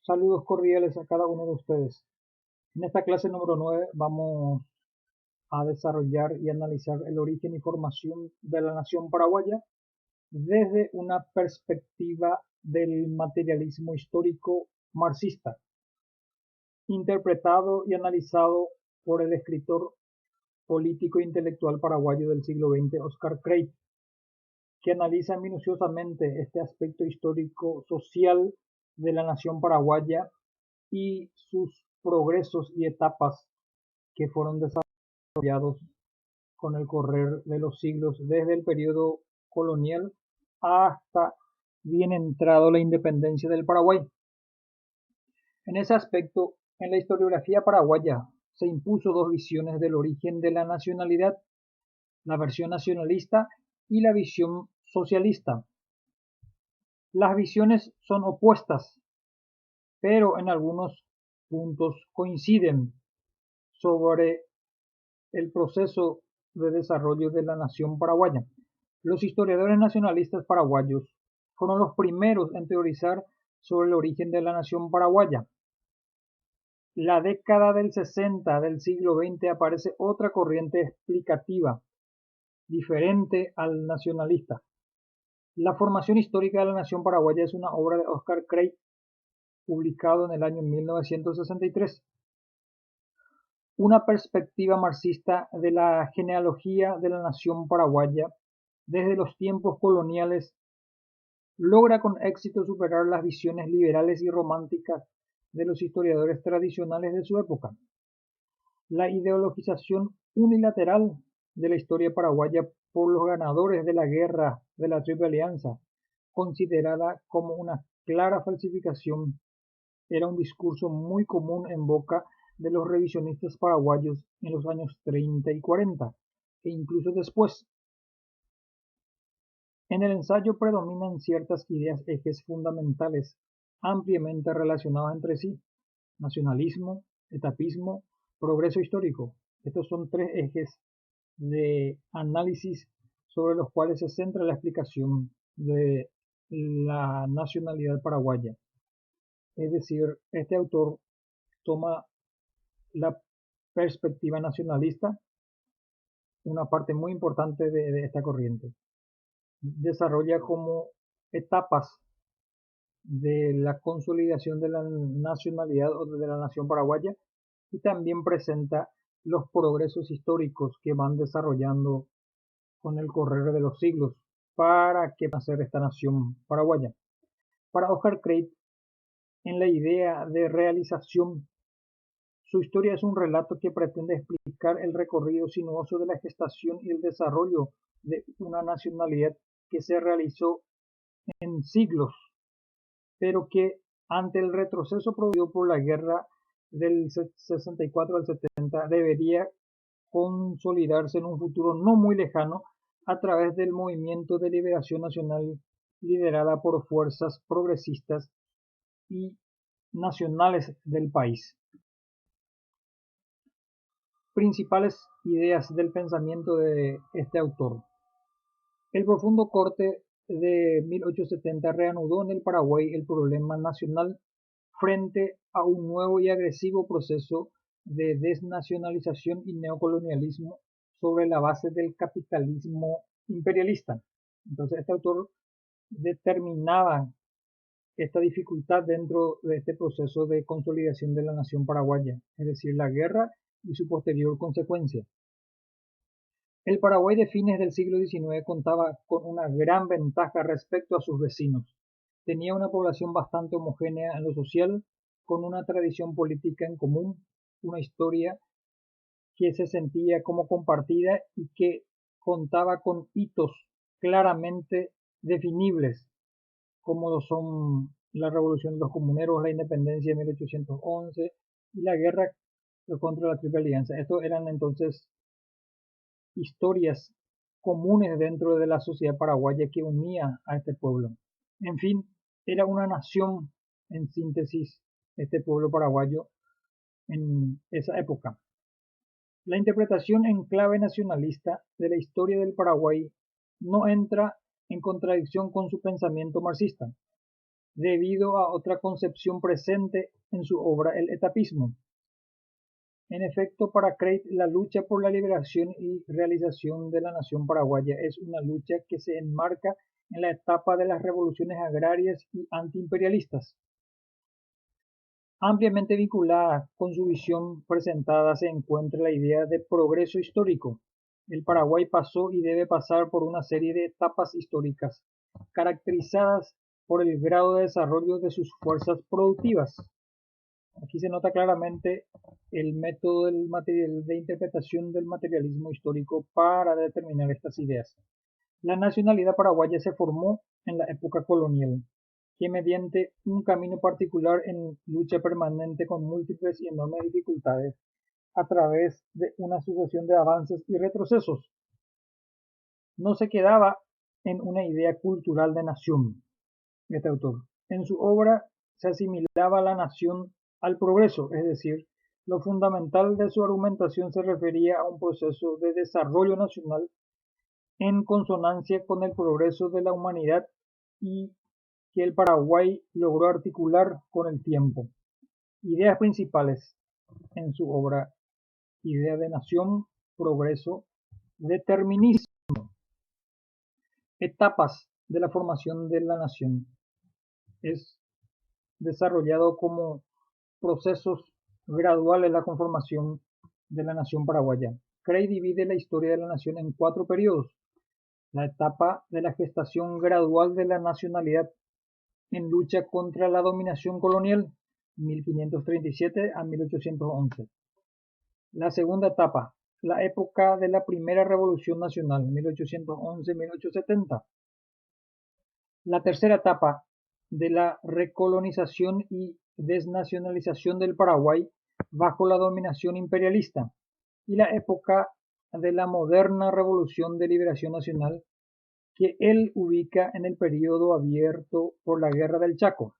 Saludos cordiales a cada uno de ustedes. En esta clase número 9 vamos a desarrollar y analizar el origen y formación de la nación paraguaya desde una perspectiva del materialismo histórico marxista, interpretado y analizado por el escritor político e intelectual paraguayo del siglo XX, Oscar Krey, que analiza minuciosamente este aspecto histórico-social de la nación paraguaya y sus progresos y etapas que fueron desarrollados con el correr de los siglos desde el periodo colonial hasta bien entrado la independencia del Paraguay. En ese aspecto, en la historiografía paraguaya se impuso dos visiones del origen de la nacionalidad, la versión nacionalista y la visión socialista. Las visiones son opuestas, pero en algunos puntos coinciden sobre el proceso de desarrollo de la nación paraguaya. Los historiadores nacionalistas paraguayos fueron los primeros en teorizar sobre el origen de la nación paraguaya. La década del 60 del siglo XX aparece otra corriente explicativa, diferente al nacionalista. La formación histórica de la nación paraguaya es una obra de Oscar Krey, publicado en el año 1963. Una perspectiva marxista de la genealogía de la nación paraguaya desde los tiempos coloniales logra con éxito superar las visiones liberales y románticas de los historiadores tradicionales de su época. La ideologización unilateral de la historia paraguaya por los ganadores de la guerra de la Triple Alianza, considerada como una clara falsificación, era un discurso muy común en boca de los revisionistas paraguayos en los años 30 y 40, e incluso después. En el ensayo predominan ciertas ideas ejes fundamentales, ampliamente relacionados entre sí: nacionalismo, etapismo, progreso histórico. Estos son tres ejes de análisis sobre los cuales se centra la explicación de la nacionalidad paraguaya. Es decir, este autor toma la perspectiva nacionalista, una parte muy importante de esta corriente. Desarrolla como etapas de la consolidación de la nacionalidad o de la nación paraguaya y también presenta los progresos históricos que van desarrollando con el correr de los siglos para que nacer esta nación paraguaya. Para Oscar Krey, en la idea de realización, su historia es un relato que pretende explicar el recorrido sinuoso de la gestación y el desarrollo de una nacionalidad que se realizó en siglos, pero que ante el retroceso producido por la guerra del 64 al 70 debería consolidarse en un futuro no muy lejano a través del movimiento de liberación nacional liderada por fuerzas progresistas y nacionales del país. Principales ideas del pensamiento de este autor. El profundo corte de 1870 reanudó en el Paraguay el problema nacional frente a un nuevo y agresivo proceso de desnacionalización y neocolonialismo sobre la base del capitalismo imperialista. Entonces este autor determinaba esta dificultad dentro de este proceso de consolidación de la nación paraguaya, es decir, la guerra y su posterior consecuencia. El Paraguay de fines del siglo XIX contaba con una gran ventaja respecto a sus vecinos. Tenía una población bastante homogénea en lo social, con una tradición política en común, una historia que se sentía como compartida y que contaba con hitos claramente definibles, como lo son la Revolución de los Comuneros, la Independencia de 1811 y la guerra contra la Triple Alianza. Estos eran entonces historias comunes dentro de la sociedad paraguaya que unía a este pueblo. En fin, era una nación en síntesis este pueblo paraguayo en esa época. La interpretación en clave nacionalista de la historia del Paraguay no entra en contradicción con su pensamiento marxista. debido a otra concepción presente en su obra, el etapismo. En efecto, para Crate, la lucha por la liberación y realización de la nación paraguaya es una lucha que se enmarca en la etapa de las revoluciones agrarias y antiimperialistas. Ampliamente vinculada con su visión presentada se encuentra la idea de progreso histórico. El Paraguay pasó y debe pasar por una serie de etapas históricas, caracterizadas por el grado de desarrollo de sus fuerzas productivas. Aquí se nota claramente el método de interpretación del materialismo histórico para determinar estas ideas. La nacionalidad paraguaya se formó en la época colonial, que mediante un camino particular en lucha permanente con múltiples y enormes dificultades, a través de una sucesión de avances y retrocesos, no se quedaba en una idea cultural de nación. Este autor, en su obra, se asimilaba la nación al progreso, es decir, lo fundamental de su argumentación se refería a un proceso de desarrollo nacional en consonancia con el progreso de la humanidad y que el Paraguay logró articular con el tiempo. Ideas principales en su obra: idea de nación, progreso, determinismo, etapas de la formación de la nación. Es desarrollado como procesos graduales la conformación de la nación paraguaya. Cray divide la historia de la nación en 4 periodos: la etapa de la gestación gradual de la nacionalidad en lucha contra la dominación colonial, 1537 a 1811. La segunda etapa, la época de la primera revolución nacional, 1811-1870. La tercera etapa, de la recolonización y desnacionalización del Paraguay bajo la dominación imperialista. Y la época de la moderna revolución de liberación nacional, que él ubica en el periodo abierto por la Guerra del Chaco.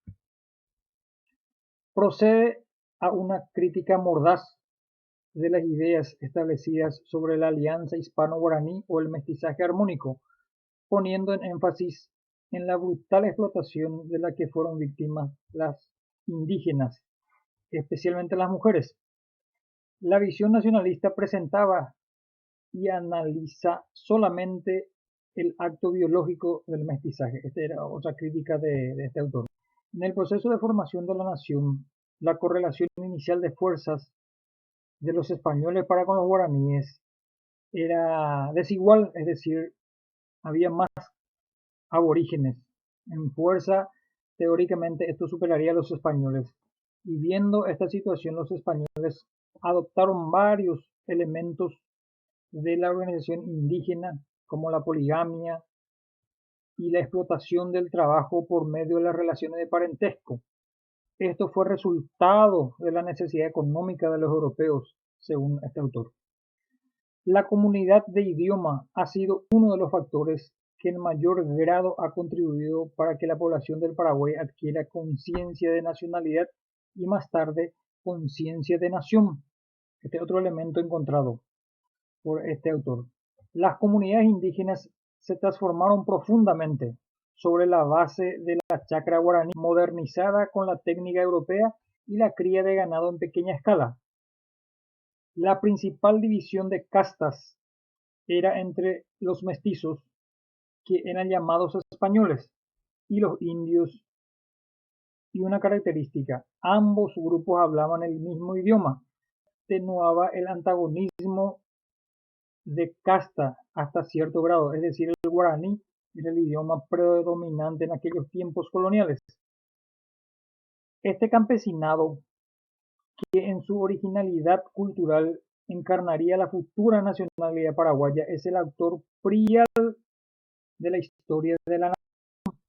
Procede a una crítica mordaz de las ideas establecidas sobre la alianza hispano-guaraní o el mestizaje armónico, poniendo en énfasis en la brutal explotación de la que fueron víctimas las indígenas, especialmente las mujeres. La visión nacionalista presentaba y analiza solamente el acto biológico del mestizaje. Esta era otra crítica de este autor. En el proceso de formación de la nación, la correlación inicial de fuerzas de los españoles para con los guaraníes era desigual, es decir, había más aborígenes. En fuerza, teóricamente, esto superaría a los españoles. Y viendo esta situación, los españoles adoptaron varios elementos de la organización indígena, como la poligamia y la explotación del trabajo por medio de las relaciones de parentesco. Esto fue resultado de la necesidad económica de los europeos, según este autor. La comunidad de idioma ha sido uno de los factores que en mayor grado ha contribuido para que la población del Paraguay adquiera conciencia de nacionalidad y más tarde conciencia de nación. Este es otro elemento encontrado por este autor. Las comunidades indígenas se transformaron profundamente sobre la base de la chacra guaraní modernizada con la técnica europea y la cría de ganado en pequeña escala. La principal división de castas era entre los mestizos, que eran llamados españoles, y los indios, y una característica: ambos grupos hablaban el mismo idioma. Atenuaba el antagonismo de casta hasta cierto grado, es decir, el guaraní era el idioma predominante en aquellos tiempos coloniales. Este campesinado, que en su originalidad cultural encarnaría la futura nacionalidad paraguaya, es el autor prial de la historia de la nación.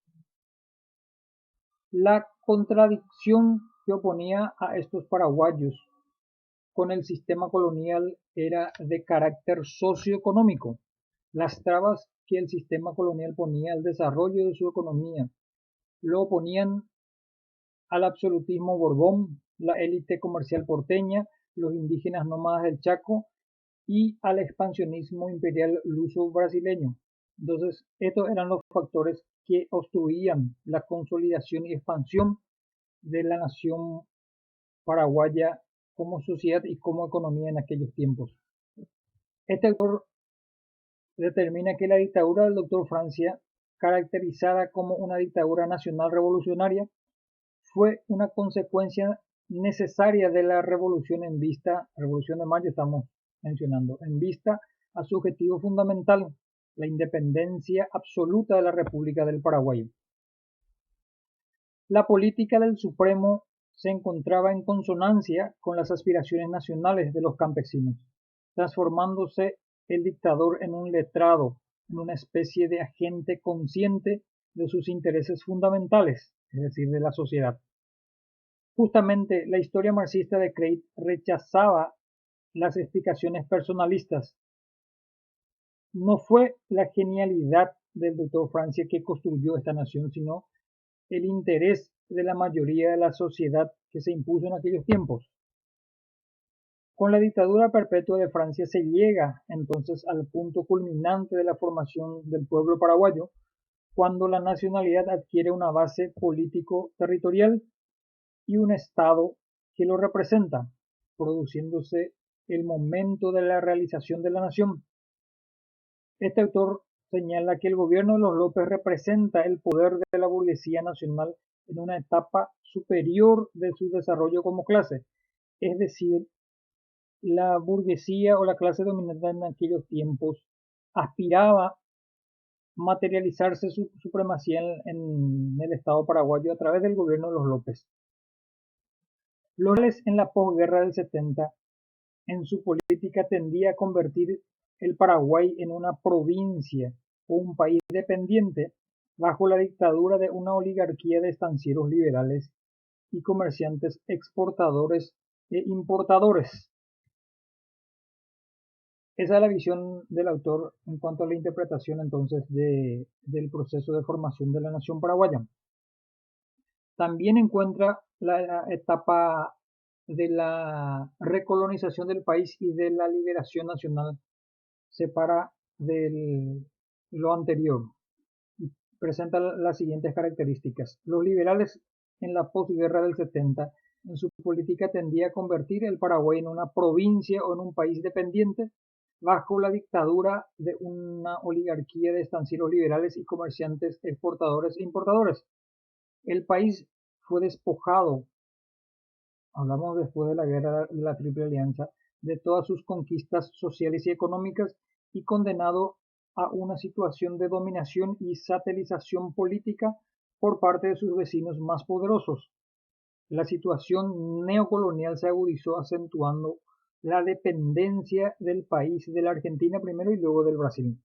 La contradicción que oponía a estos paraguayos con el sistema colonial era de carácter socioeconómico. Las trabas que el sistema colonial ponía al desarrollo de su economía lo oponían al absolutismo Borbón, la élite comercial porteña, los indígenas nómadas del Chaco y al expansionismo imperial luso-brasileño. Entonces, estos eran los factores que obstruían la consolidación y expansión de la nación paraguaya como sociedad y como economía en aquellos tiempos. Este autor determina que la dictadura del doctor Francia, caracterizada como una dictadura nacional revolucionaria, fue una consecuencia necesaria de la revolución Revolución de Mayo estamos mencionando, en vista a su objetivo fundamental, la independencia absoluta de la República del Paraguay. La política del Supremo se encontraba en consonancia con las aspiraciones nacionales de los campesinos, transformándose el dictador en un letrado, en una especie de agente consciente de sus intereses fundamentales, es decir, de la sociedad. Justamente la historia marxista de Crate rechazaba las explicaciones personalistas. No fue la genialidad del doctor Francia que construyó esta nación, sino el interés de la mayoría de la sociedad que se impuso en aquellos tiempos. Con la dictadura perpetua de Francia se llega entonces al punto culminante de la formación del pueblo paraguayo, cuando la nacionalidad adquiere una base político-territorial y un Estado que lo representa, produciéndose el momento de la realización de la nación. Este autor señala que el gobierno de los López representa el poder de la burguesía nacional en una etapa superior de su desarrollo como clase, es decir, la burguesía o la clase dominante en aquellos tiempos aspiraba a materializarse su supremacía en el Estado paraguayo a través del gobierno de los López. Los liberales en la posguerra del 70 en su política tendía a convertir el Paraguay en una provincia o un país dependiente bajo la dictadura de una oligarquía de estancieros liberales y comerciantes exportadores e importadores. Esa es la visión del autor en cuanto a la interpretación entonces del proceso de formación de la nación paraguaya. También encuentra la etapa de la recolonización del país y de la liberación nacional separa de lo anterior y presenta las siguientes características. Los liberales en la posguerra del 70 en su política tendía a convertir el Paraguay en una provincia o en un país dependiente bajo la dictadura de una oligarquía de estancieros liberales y comerciantes exportadores e importadores. El país fue despojado, hablamos después de la guerra de la Triple Alianza, de todas sus conquistas sociales y económicas y condenado a una situación de dominación y satelización política por parte de sus vecinos más poderosos. La situación neocolonial se agudizó acentuando la dependencia del país de la Argentina primero y luego del Brasil.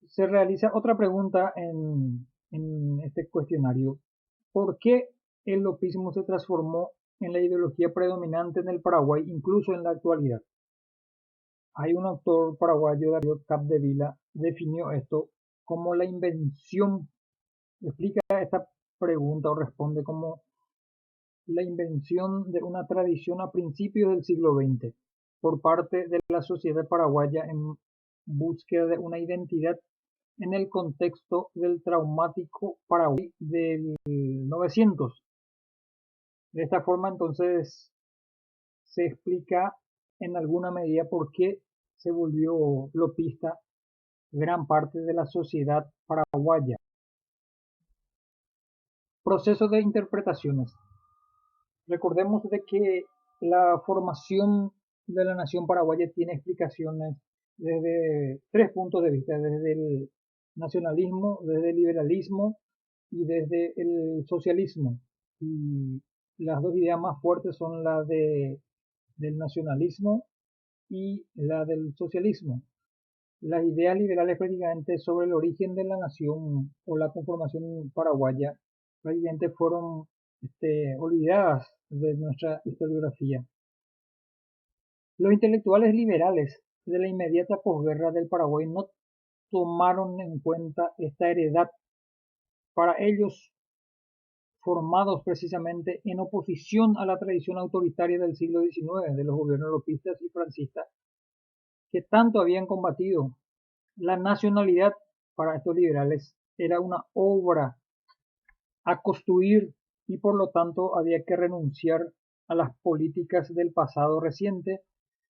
Se realiza otra pregunta en este cuestionario. ¿Por qué el lopismo se transformó en la ideología predominante en el Paraguay, incluso en la actualidad? Hay un autor paraguayo, Darío Capdevila, definió esto como la invención, explica esta pregunta o responde como la invención de una tradición a principios del siglo XX por parte de la sociedad paraguaya en búsqueda de una identidad en el contexto del traumático Paraguay del 900. De esta forma, entonces, se explica en alguna medida por qué se volvió lopista gran parte de la sociedad paraguaya. Proceso de interpretaciones. Recordemos de que la formación de la nación paraguaya tiene explicaciones desde tres puntos de vista, desde el nacionalismo, desde el liberalismo y desde el socialismo. Y las dos ideas más fuertes son la del nacionalismo y la del socialismo. Las ideas liberales prácticamente sobre el origen de la nación o la conformación paraguaya prácticamente fueron olvidadas de nuestra historiografía. Los intelectuales liberales de la inmediata posguerra del Paraguay no tomaron en cuenta esta heredad, para ellos formados precisamente en oposición a la tradición autoritaria del siglo XIX de los gobiernos lopistas y francistas, que tanto habían combatido la nacionalidad para estos liberales era una obra a construir y por lo tanto había que renunciar a las políticas del pasado reciente,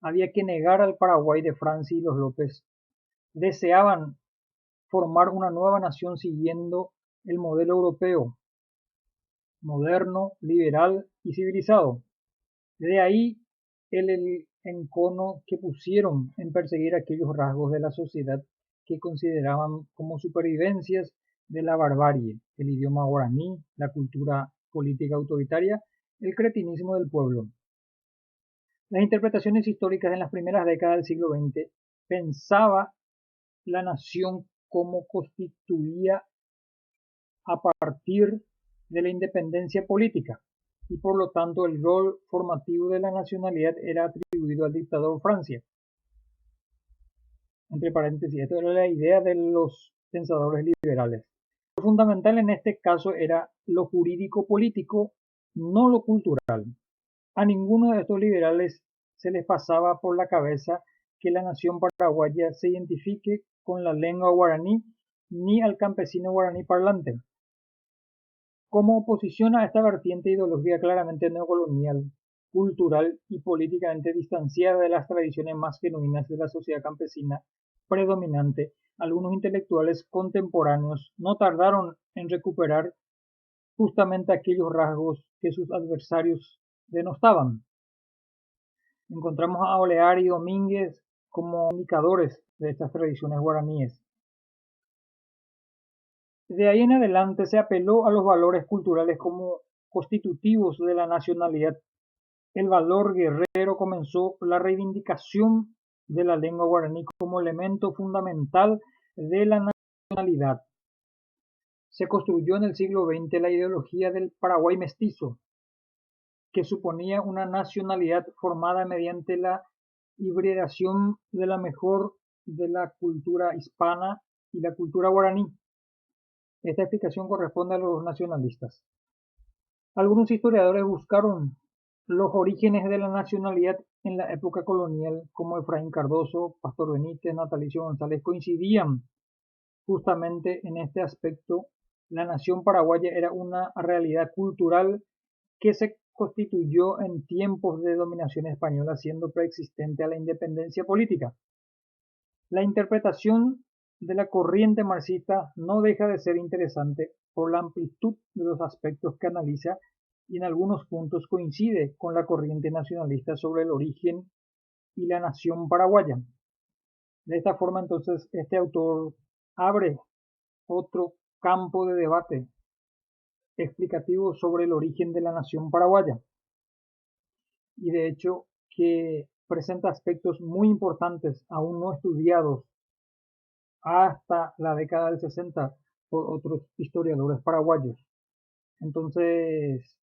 había que negar al Paraguay de Francia y los López. Deseaban formar una nueva nación siguiendo el modelo europeo, moderno, liberal y civilizado. De ahí el encono que pusieron en perseguir aquellos rasgos de la sociedad que consideraban como supervivencias de la barbarie, el idioma guaraní, la cultura política autoritaria, el cretinismo del pueblo. Las interpretaciones históricas en las primeras décadas del siglo XX pensaba la nación como constituía a partir de la independencia política y por lo tanto el rol formativo de la nacionalidad era atribuido al dictador Francia. Entre paréntesis, esto era la idea de los pensadores liberales. Lo fundamental en este caso era lo jurídico-político, no lo cultural. A ninguno de estos liberales se les pasaba por la cabeza que la nación paraguaya se identifique con la lengua guaraní ni al campesino guaraní parlante. Como oposición a esta vertiente ideológica claramente neocolonial, cultural y políticamente distanciada de las tradiciones más genuinas de la sociedad campesina predominante, algunos intelectuales contemporáneos no tardaron en recuperar justamente aquellos rasgos que sus adversarios denostaban. Encontramos a Olear y Domínguez como indicadores de estas tradiciones guaraníes. De ahí en adelante se apeló a los valores culturales como constitutivos de la nacionalidad. El valor guerrero comenzó la reivindicación de la lengua guaraní como elemento fundamental de la nacionalidad. Se construyó en el siglo XX la ideología del Paraguay mestizo, que suponía una nacionalidad formada mediante la hibridación de la mejor de la cultura hispana y la cultura guaraní. Esta explicación corresponde a los nacionalistas. Algunos historiadores buscaron los orígenes de la nacionalidad en la época colonial, como Efraín Cardoso, Pastor Benítez, Natalicio González, coincidían justamente en este aspecto. La nación paraguaya era una realidad cultural que se constituyó en tiempos de dominación española, siendo preexistente a la independencia política. La interpretación de la corriente marxista no deja de ser interesante por la amplitud de los aspectos que analiza y en algunos puntos coincide con la corriente nacionalista sobre el origen y la nación paraguaya. De esta forma, entonces, este autor abre otro campo de debate explicativo sobre el origen de la nación paraguaya y de hecho que presenta aspectos muy importantes aún no estudiados hasta la década del 60 por otros historiadores paraguayos. Entonces,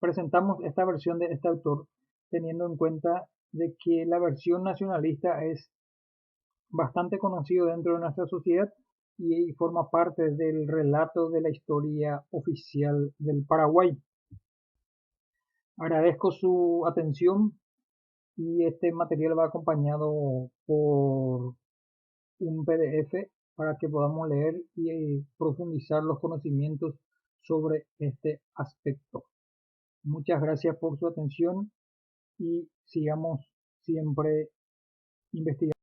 presentamos esta versión de este autor teniendo en cuenta de que la versión nacionalista es bastante conocido dentro de nuestra sociedad y forma parte del relato de la historia oficial del Paraguay. Agradezco su atención y este material va acompañado por un PDF para que podamos leer y profundizar los conocimientos sobre este aspecto. Muchas gracias por su atención y sigamos siempre investigando.